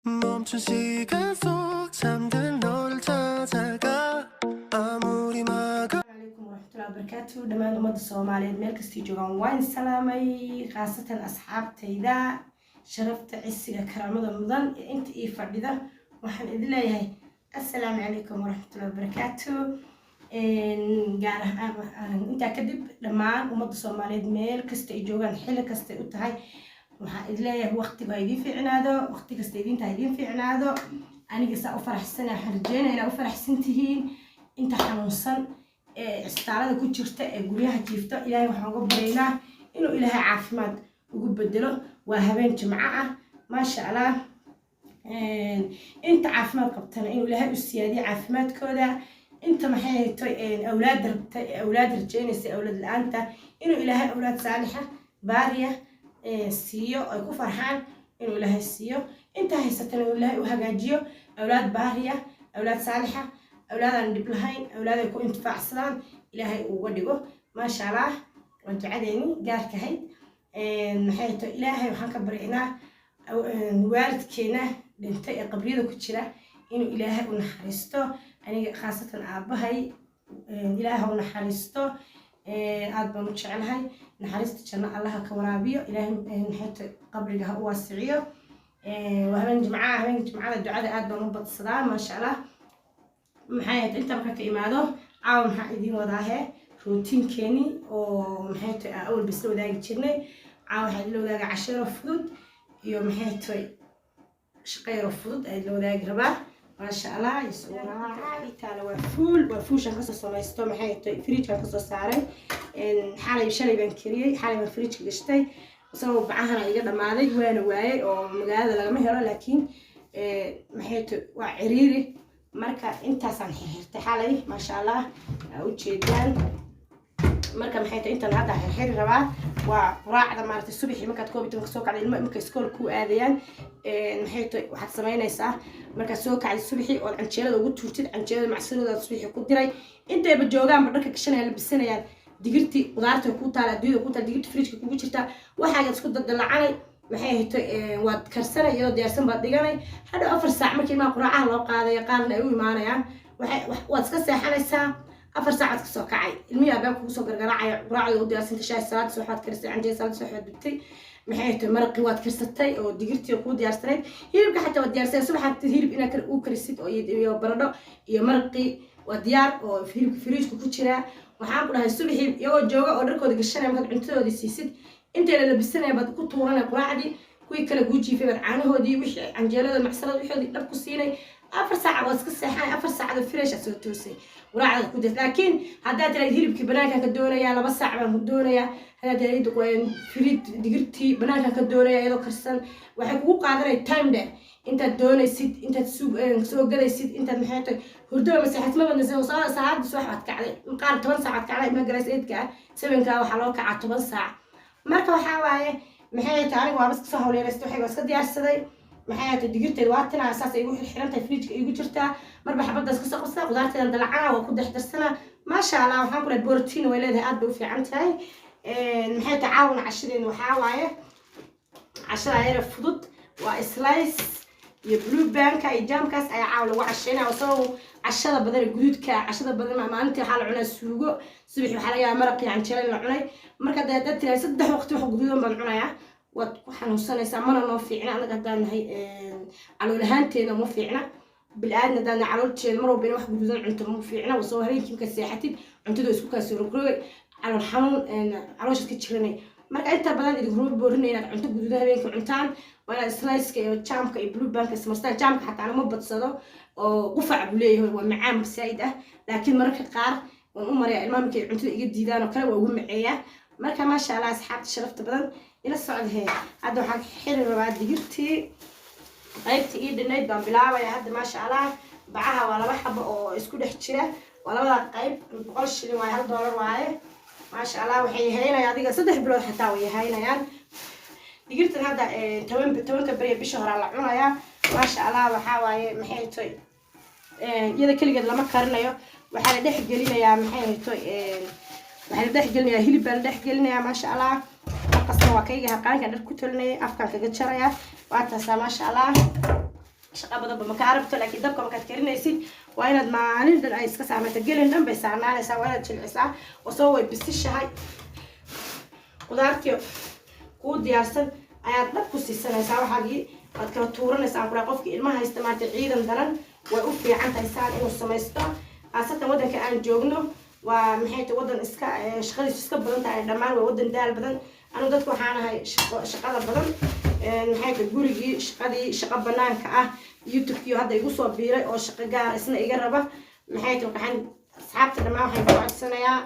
멈춘 시간 속 잠든 너를 찾아가 아무리 막아 عليكم ورحمة الله وبركاته دمان umada Soomaaliyeed meel kasta joogaan waan salaamay khaasatan asxaabtayda sharafta cisiga karaamada mudan inta ii fadhida waxaan idin leeyahay assalaamu calaykum waraxmatullahi wabarakaatu gaar ahaan intaa kadib dhammaan umada Soomaaliyeed meel kasta ay joogaan xilli kasta u tahay waxaan idin leeyahay waqtiga idin fiicnaado waqti kasta idin fiicnaado aniga saa u faraxsanahay waxaan rajeynayaa inaad u faraxsan tihiin inta xanuunsan isbitaalada ku jirta ee guryaha jiifta ilaahay waxaan uga baryaynaa inuu ilaahay caafimaad ugu bedelo waa habeen jimco ah maasha allah inta caafimaad qabtana inuu ilaahay u siyaadiyo caafimaadkooda inta maxay haytay awlaad rabtay awlaad rajeynaysa awlaad la-aanta inuu ilaahay awlaad saalixa baariya siiyo ay ku farxaan inuu ilaahay siiyo inta haysatana inuu ilaahay u hagaajiyo awlaad baariya awlaad saalixa awlaadaan dhib lahayn awlaad ay ku intifaacsadaan ilaahay uga dhigo maasha allah waan ducadeeni gaarka ahayd maxay tahay ilaahay waxaan ka baryaynaa waalidkeena dhintay ee qabriyada ku jira inuu ilaahay u naxariisto aniga khaasatan aabahay ilaahay u naxariisto aad baan u jecelahay naxariista janno allaha ka waraabiyo ilaahay maxay tahay qabriga ha u waasiciyo habeen jimcada ducada aad baan u badsadaa maasha allah maxay ahayd inta marka ka imaado caawa maxaa idiin wadaahe routiinkeeni oo maxay tahay awal bis la wadaagi jirnay caawa waxaa idin la wadaaga casheero fudud iyo maxay tahay shaqeero fudud ayaa la wadaagi rabaa maasha allah itaala waa fuushan kasoo samaysto maxay tahay fridge kasoo saaray shalay baan kariyey xalay baan fridge gashtay isagoo bacahana iga dhamaaday waana waayay oo magaalada lagama helo laakiin maxay tahay waa ciriiri marka intaasaan xirxirtay xalay maasha allah u jeedaan marka maxay tahay intaan hadda xirxiri rabaa waa quraacda maaragtay subaxii markaad koob iyo tobanka soo kacday ilmo markay iskool ku aadayaan maxay tahay waxaad samaynaysaa markaad soo kacday subaxii ood canjeelada ugu tuurtid canjeelada macsaloodaad subaxii ku diray intayba joogaanba dharka gashanaya labisanayaan digirtii qudaarta ku taala adduunyada ku taala digirta fridge kugu jirta waxaagaad isku dadalacanay maxay ahayd waad karsanay iyadoo diyaarsan baad dhiganay hadhow 4 saac markii ilmaha quraacaha loo qaadayo qaarna ay u imaanayaan waad iska seexanaysaa 4 saacaad ka soo kacay ilmihii abaab kugu soo gargaraacaya quraacda u diyaarsantay shaah salaad soo waxaad karisay canjeer salaad soo waxaad dubtay maxay ahayd maraqii waad karsatay oo digirtii ku diyaarsanayd hilibka xataa waad diyaarsay subaxaad hilib inaad u karisid oo iyo baradho iyo maraqii waa diyaar oo hilibka fridge ku jira waxaan ku dhahay subaxii iyagoo jooga oo dharkooda gashanaya markaad cuntadoodii siisid intayna labisanaya baad ku tuuranay quraacdii kuwii kale kuu jiifay baad caanahoodii wixii canjeelada macsalada wixoodii dhab ku siinay 4 saac waad iska seexanay 4 saacada fresh soo toosay quraacda ku dad laakiin haddaad tiraahdo hilibkii banaanka ka doonaya 2 saac baan ku doonaya haddaad tiraahdo fridge digirtii banaanka ka doonaya iyadoo karsan waxay kugu qaadanay time dheer intaad doonaysid intaad soo gadaysid intaad maxay tahay hurdada masaxad ma badnaysa saacad subax baad kacday qaar 10 saac kacday ma galaysa eedka 7ka waxa loo kacaa 10 saac marka waxa waaye maxay tahay anigu waa bas soo hawleeyay waxay iska diyaarsaday maxay tahay digirteed waa tan asaas ay ugu xirantahay fridge igu jirtaa marba xabada iska soo qabsada qudaarteeda dalacana waa ku dexdarsana ma sha Allah waxaan ku leeyahay borotiin way leedahay aad bay u fiican tahay maxay tahay caawna cashadeena waxa waaye cashada yar fudud waa slice iyo blue banka iyo jamkaas ayaa caaw lagu casheynaa oo soo cashada badan guduudka cashada badan maalintii waxa la cunaa suugo subaxii waxa laga maraq iyo canjeelo la cunay marka dad tiraay 3 waqti wax guduudan baan cunayaa wad ku xanuunsanaysaa mana noo fiicna anaga hadaan nahay calool ahaanteeda ma fiicna bil aadna hadaan caloolteeda mar walba wax guduudan cunto ma fiicna oo soo habeenkii ka seexatid cuntada isku kaasoo rogrogay calool xanuun caloosha ka jiranay marka inta badan idin hurub boorinay inaad cunto guduudan habeenkii cuntaan wala slice iyo jamka iyo blue bank ismarstaan jamka xataa ma badsado oo qufac buu leeyahay waa macaan said ah laakiin mararka qaar waan u mariyaa ilmaha markay cuntada iga diidaan oo kale waa ugu maceeyaa marka ma sha Allah asxaabta sharafta badan ila socodhe hadda waxaan xiri rabaa digirtii qaybtii ii dhinayd baan bilaabaya hadda ma sha Allah bacaha waa 2 xabo oo isku dhex jira waa labada qayb 100 shilin waa $1 waaye ma sha Allah waxay haynayaan adiga 3 bilood xataa way haynayaan digirtan hadda 10 bari bisha hore la cunayaa ma sha Allah waxa waaye maxay tahay iyada kaligeed lama karinayo waxa la dhex gelinayaa maxay tahay waxa la dhex gelinayaa hilib baa la dhex gelinayaa ma sha Allah qasna waa kayga haqaanka dhar ku talinay afkaan kaga jaraya waa taas ma sha Allah shaqa badanba ma kaa rabto laakiin dabka markaad karinaysid waa inaad maalin dhan ay iska saameyto gelin dhan bay saarnaanaysaa waa inaad jilcisaa oo soo way bisishahay qudaartii kuu diyaarsan ayaad dhab ku siisanaysaa waxaagii waad kala tuuranaysaa kula qofkii ilmaha haysta maanta ciidan daran way u fiican tahay saan inuu samaysto aasatan waddanka aan joogno waa maxay tahay waddan iska shaqadiisu iska badan tahay dhammaan waa waddan daal badan anu dadku waxaan ahay shaqada badan maxay tahay gurigii shaqo banaanka ah youtube-kii hadda igu soo biiray oo shaqo gaar isna iga raba maxay tahay waxaan asxaabta dhammaan waxaan ku codsanayaa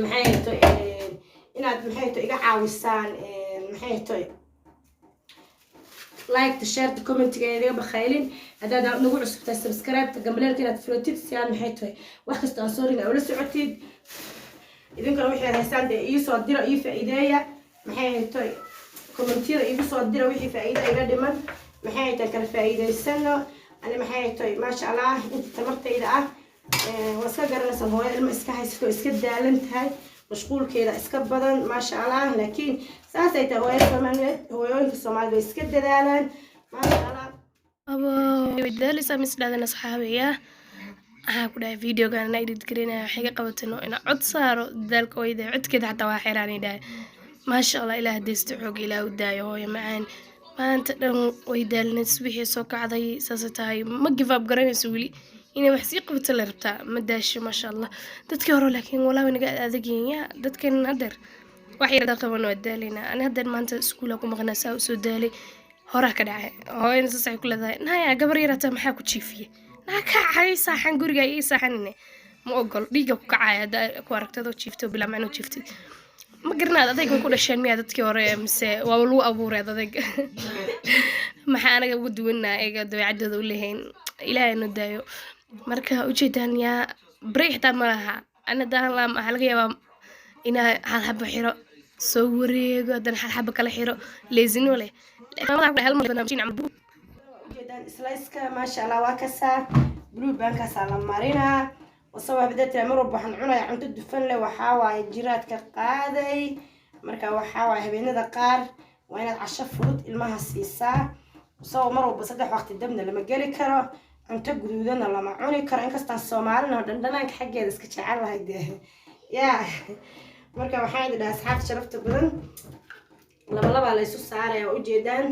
maxay tahay inaad maxay tahay iga caawisaan maxay tahay like to share the comment iga bakhaylin hadaad nagu cusubtaa subscribe ta gambaleelka inaad fulotid si aan maxay tahay wax kasta aan soo ringa ula socotid idinkana wixii haysaan dee ii soo dira ii faa'iideeya maxay tahay commentiyada igu soo dira wixii faa'iido iga dhiman maxay tahay kala faa'iideysano ani maxay tahay maasha allah inta tamartayda ah waa iska garanaysan hooyo ilmo iska haysato iska daalan tahay mashquulkeeda iska badan maasha allah laakiin saasay tahay hooyooyinka soomaalida way iska dadaalaan maasha allah wadaalisa misdhaadana saxaabiya waxaa ku dhahay videogan ana edit garinaya waxay ka qabatano inaa cod saaro dadaalka hooyada codkeeda xataa waa xeeraan idhahay maasha allah ilaah deysta xoog ilaah u daayo hooyo macaan maanta dhan way daalinays wixii soo kacday saasa tahay ma give up garanayso weli inay wax sii qabato la rabtaa ma daasho maasha allah dadkii hore laakiin walaa naga adagyinya dadkan hadeer wax yar qaban waa daalaynaa ani hadeer maanta iskuula ku maqnaa saa usoo daalay horaa ka dhacay hooyana saas ay ku leedahay naya gabar yarata maxaa ku jiifiyey naa kacay saaxan guriga ii saaxanine ma ogol dhiiga ku kacay haddaa ku aragtadoo jiifto bilaa macnoo jiiftay ma garanaad adayga ku dhasheen miyaa dadkii hore mise waa lagu abuureed adayg maxaa anaga ugu duwanaa eega dabeecadooda u lehayn ilaahay nu daayo marka ujeedaan yaa bari xitaa ma laha ana daan waxaa laga yaabaa inaa hal xabo xiro soo wareego haddana hal xabo kala xiro leesino leh ujeedaan sliceka maasha allah waa kasaa blue bankaasaa la marinaa wasabaa badatiraa mar walba waxaan cunaya cunto dufan leh waxaa waaye jiraadka qaaday marka waxaa waaye habeenada qaar waa inaad casho fudud ilmaha siisaa wasabaa mar walba 3 waqti dabna lama geli karo cunto guduudana lama cuni karo inkastaan soomaalina dhandhanaanka xaggeeda iska jecel lahay dee yaa marka waxaan idin dhahaa asxaabta sharafta badan laba la isu saaraya ujeedaan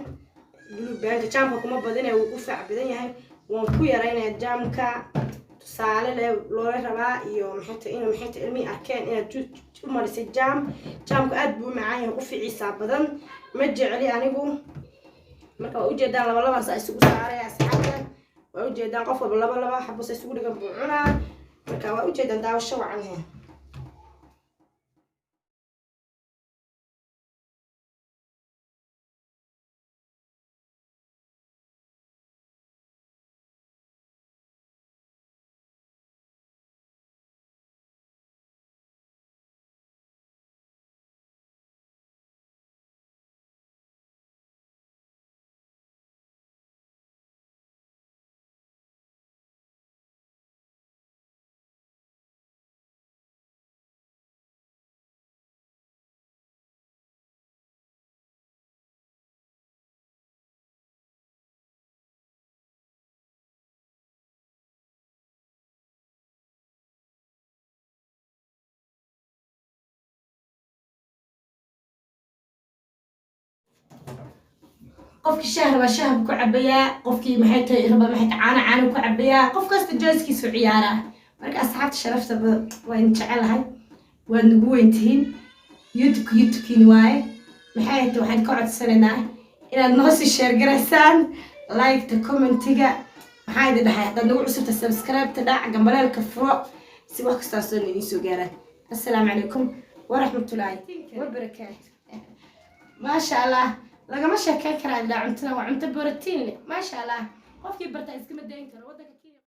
blue band jaamka kuma badinay wuu u faac badan yahay waan ku yaraynayaa jaamka tusaale leh loola rabaa iyo maxay ilmi arkeen inaad u marisay jaamku aad buu macaan yahay u ficiisa badan ma jeceli anigu marka waa ujeedaan laba saa isugu saaraya asxaabta waa ujeedaan qof walba laba xabos isugu dhigan buu cunaa marka waa ujeedaan daawasho wacan yahay qofkii shaah raba shaah ku cabayaa qofkii maxay tahay raba maxay caano ku cabayaa qof kasta jooskiisu ciyaara marka asxaabta sharafta waan jecelahay waan ugu weyntihiin youtube-kiin waaye maxay tahay waxaan ka codsanaynaa inaad noo sii share garaysaan like ta commentiga maxaa idin dhahay haddaad nagu cusubta subscribe ta dhac gambaleelka furo si wax kasta soo idin soo gaaraan assalaamu calaykum waraxmatullaahi wabarakaatu maasha allah lagama sheekeyn karaa cuntada waa cunto borotiin leh maasha allah qofkii barta iskama dayn karo